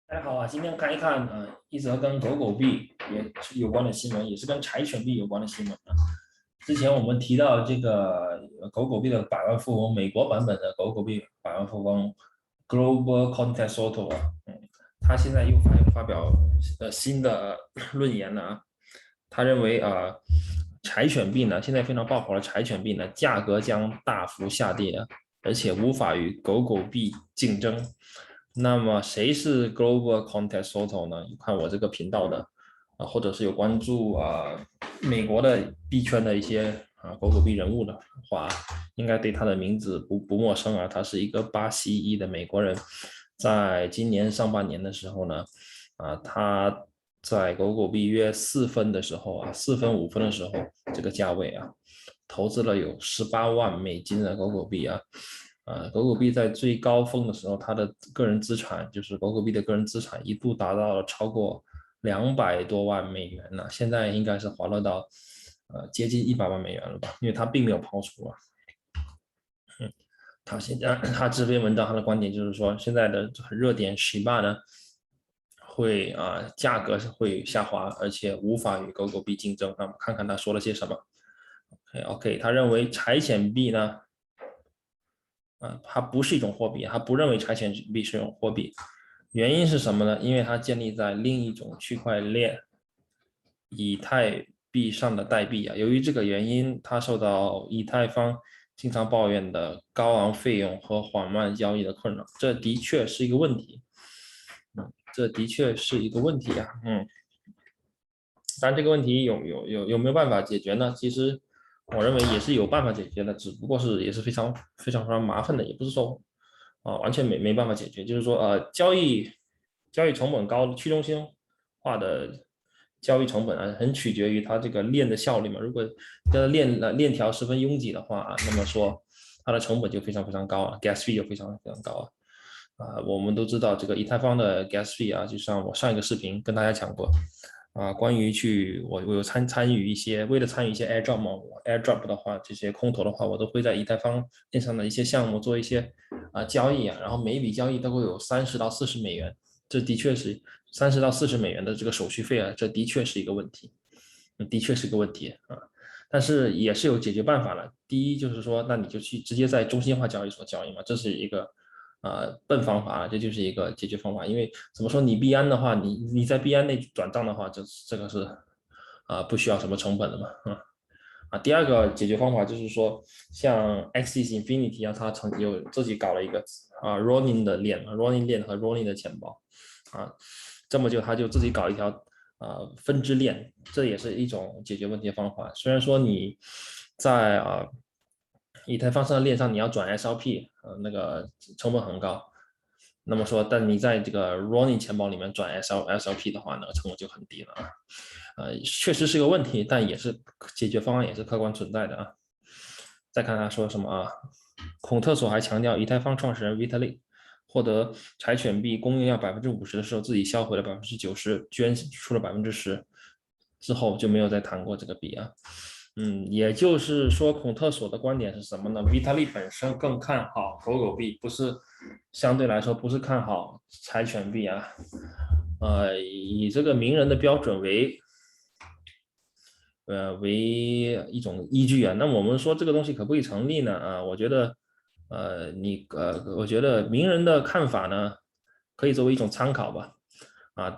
大家好啊，今天看一看一则跟狗狗币也是有关的新闻，也是跟柴犬币有关的新闻啊。之前我们提到这个狗狗币的百万富翁，美国版本的狗狗币百万富翁 Global Content Soto 啊，他现在又发表新的论言了啊。他认为柴犬币呢，现在非常爆火的柴犬币呢，价格将大幅下跌啊，而且无法与狗狗币竞争。那么谁是 Global Content Soto 呢？看我这个频道的或者是有关注美国的币圈的一些狗狗币人物的话，应该对他的名字不陌生啊。他是一个巴西裔的美国人，在今年上半年的时候呢，他在狗狗币约4分的时候4分5分的时候这个价位投资了有18万美金的狗狗币狗狗币在最高峰的时候，它的个人资产就是狗狗币的个人资产一度达到了超过200多万美元呢，现在应该是滑落到接近100万美元了吧，因为它并没有抛出他现在他这篇文章他的观点就是说，现在的热点 Shiba 呢会价格是会下滑，而且无法与狗狗币竞争。那么看看他说了些什么。OK，他认为柴犬币呢它不是一种货币，他不认为柴犬币是一种货币。原因是什么呢？因为它建立在另一种区块链以太币上的代币由于这个原因，它受到以太坊经常抱怨的高昂费用和缓慢交易的困扰，这的确是一个问题。这的确是一个问题但这个问题有没有办法解决呢？其实我认为也是有办法解决的，只不过是也是非常麻烦的，也不是说完全没办法解决。就是说交易成本高，去中心化的交易成本很取决于它这个链的效率嘛。如果这个链条十分拥挤的话那么说它的成本就非常高gas fee 就非常高我们都知道这个以太坊的 gas fee 就像我上一个视频跟大家讲过关于我有参与一些，为了参与一些 airdrop 嘛，我 airdrop 的话，这些空投的话，我都会在以太坊链上的一些项目做一些交易然后每一笔交易都会有30到40美元，这的确是30到40美元的这个手续费这的确是一个问题，的确是一个问题但是也是有解决办法了。第一就是说，那你就去直接在中心化交易所交易嘛，这是一个笨方法这就是一个解决方法。因为怎么说，你币安的话，你在币安内转账的话，这个是不需要什么成本的嘛第二个解决方法就是说，像 Axie Infinity它曾有自己搞了一个Ronin 的链，Ronin 链和 Ronin 的钱包这么他就自己搞一条分支链，这也是一种解决问题的方法。虽然说你在以太坊上的链上你要转 SLP，那个成本很高。那么说，但你在这个 Ronin 钱包里面转 SLP 的话，那个成本就很低了确实是个问题，但也是解决方案也是客观存在的再看他说什么孔特索还强调，以太坊创始人 Vitalik 获得柴犬币供应量50%的时候，自己销毁了90%，捐出了10%，之后就没有再谈过这个币也就是说，孔特索的观点是什么呢？Vitalik 本身更看好狗狗币，不是相对来说不是看好柴犬币以这个名人的标准为一种依据那么我们说这个东西可不可以成立呢？我觉得我觉得名人的看法呢，可以作为一种参考吧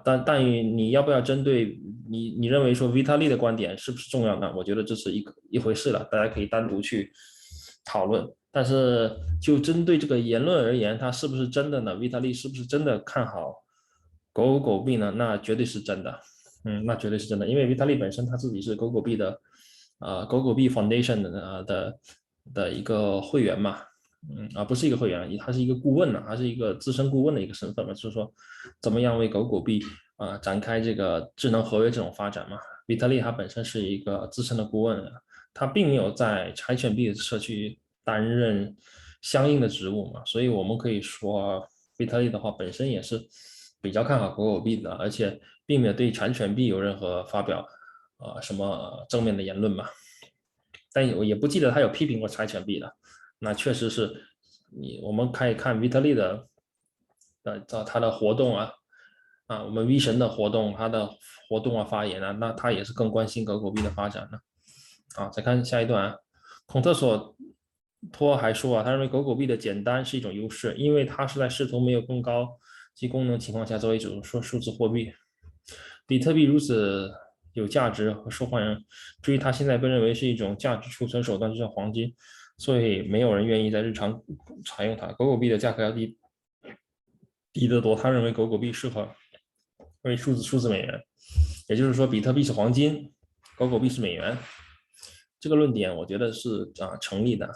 但你要不要针对你认为说 Vitalik 的观点是不是重要呢？我觉得这是一回事了，大家可以单独去讨论。但是就针对这个言论而言，它是不是真的呢？Vitalik 是不是真的看好狗狗币呢？那绝对是真的。那绝对是真的，因为 Vitalik 本身他自己是狗狗币的，狗狗币 Foundation 的一个会员嘛，不是一个会员，他是一个顾问他是一个资深顾问的一个身份嘛，就是说怎么样为狗狗币展开这个智能合约这种发展嘛。Vitalik 他本身是一个资深的顾问他并没有在柴犬币的社区担任相应的职务嘛，所以我们可以说 Vitalik 的话本身也是比较看好狗狗币的，而且并没有对柴犬币有任何发表什么正面的言论嘛。但也不记得他有批评过柴犬币的。那确实是我们可以看 Vitalik 的他的活动我们 V 神的活动，他的活动发言那他也是更关心狗狗币的发展呢。再看下一段孔特索托还说他认为狗狗币的简单是一种优势，因为他是在试图没有更高级功能情况下作为一种数字货币。比特币如此有价值和受欢迎，至于它现在被认为是一种价值储存手段，就像黄金，所以没有人愿意在日常采用它。狗狗币的价格要低得多，他认为狗狗币适合为数字美元，也就是说，比特币是黄金，狗狗币是美元。这个论点我觉得是成立的，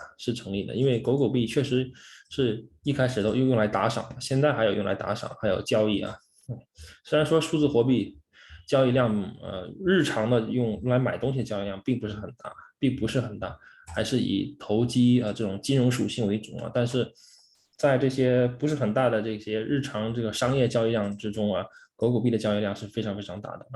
因为狗狗币确实是一开始都用来打赏，现在还有用来打赏，还有交易啊。虽然说数字货币交易量日常的用来买东西的交易量并不是很大，还是以投机这种金融属性为主但是在这些不是很大的这些日常这个商业交易量之中狗狗币的交易量是非常非常大的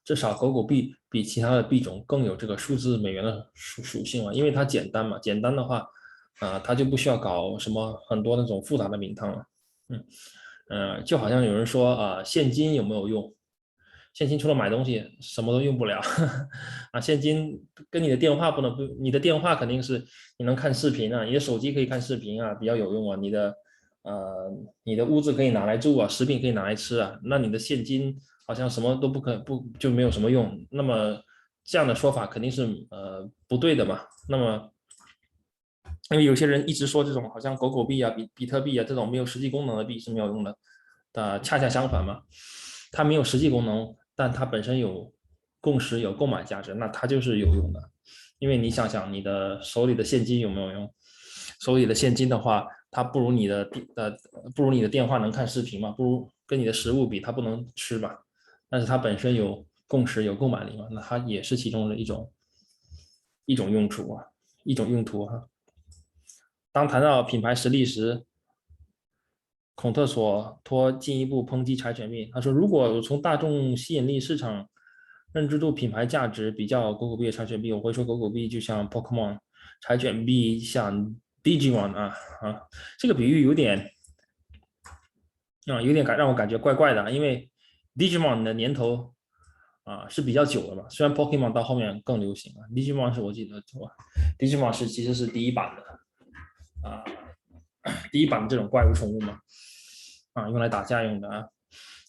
至少狗狗币比其他的币种更有这个数字美元的属性因为它简单嘛，简单的话它就不需要搞什么很多那种复杂的名堂了。就好像有人说现金有没有用？现金除了买东西什么都用不了现金跟你的电话你的电话肯定是你能看视频你的手机可以看视频比较有用你的屋子可以拿来住食品可以拿来吃那你的现金好像什么都就没有什么用。那么这样的说法肯定是不对的嘛。那么因为有些人一直说这种好像狗狗币比特币这种没有实际功能的币是没有用的，恰恰相反嘛，它没有实际功能，但它本身有共识有购买价值，那它就是有用的。因为你想想你的手里的现金有没有用？手里的现金的话，它不如你的电话能看视频嘛，不如跟你的食物比，它不能吃吧，但是它本身有共识有购买力嘛，那它也是其中的一种用处一种用途当谈到品牌实力时，孔特索托进一步抨击柴犬币。他说，如果我从大众吸引力、市场认知度、品牌价值比较狗狗币和柴犬币，我会说狗狗币就像 Pokemon， 柴犬币像 Digimon 这个比喻有点让我感觉怪怪的因为 Digimon 的年头是比较久的嘛，虽然 Pokemon 到后面更流行Digimon 是我记得Digimon 其实是第一版的第一版的这种怪物宠物嘛用来打架用的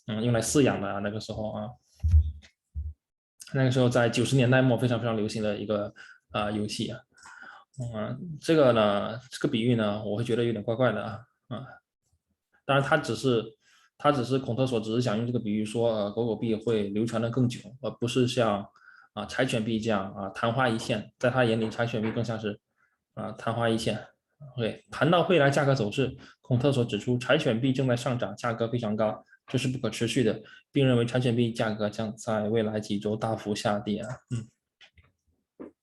用来饲养的那个时候那个时候在90年代末非常非常流行的一个游戏这个比喻呢，我会觉得有点怪怪的当然他只是孔特索只是想用这个比喻说狗狗币会流传的更久，而不是像柴犬币这样昙花一现。在他眼里，柴犬币更像是昙花一现。OK，谈到未来价格走势，孔特索指出，柴犬币正在上涨，价格非常高，这是不可持续的，并认为柴犬币价格将在未来几周大幅下跌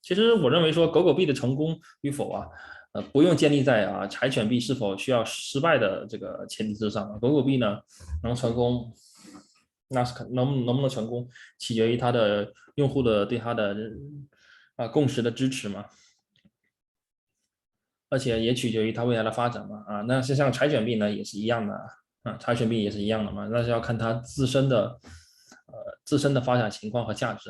其实我认为说狗狗币的成功与否不用建立在柴犬币是否需要失败的这个前提之上。狗狗币呢能成功，那是能不能成功，取决于它的用户对它的共识的支持嘛，而且也取决于它未来的发展嘛那像柴犬币呢也是一样的柴犬币也是一样的嘛，那是要看它自身的发展情况和价值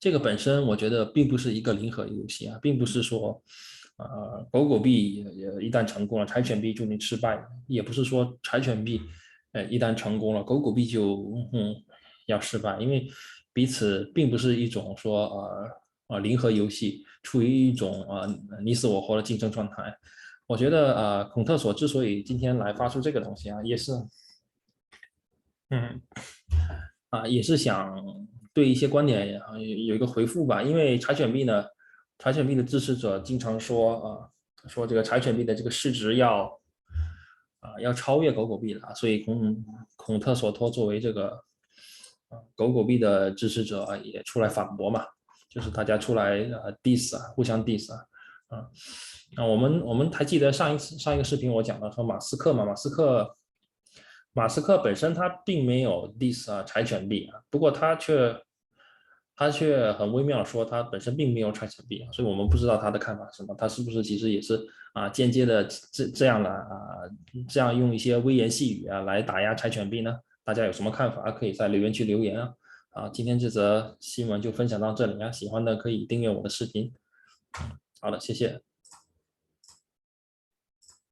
这个本身我觉得并不是一个零和游戏并不是说狗狗币一旦成功了，柴犬币注定失败，也不是说柴犬币一旦成功了，狗狗币就要失败，因为彼此并不是一种说零和游戏，处于一种你死我活的竞争状态。我觉得孔特索之所以今天来发出这个东西也是也是想对一些观点有一个回复吧，因为柴犬币的支持者经常说说这个柴犬币的这个市值要超越狗狗币了，所以孔特索托作为这个狗狗币的支持者也出来反驳嘛，就是大家出来diss 互相 diss 我们还记得上一个视频我讲了说马斯克嘛，马斯克本身他并没有 diss 柴犬币不过他却他却很微妙的说他本身并没有拆墙壁，所以我们不知道他的看法是什么，他是不是其实也是间接的这样的这样用一些危言细语来打压柴犬币呢？大家有什么看法可以在留言区留言今天这则新闻就分享到这里喜欢的可以订阅我的视频。好的，谢谢。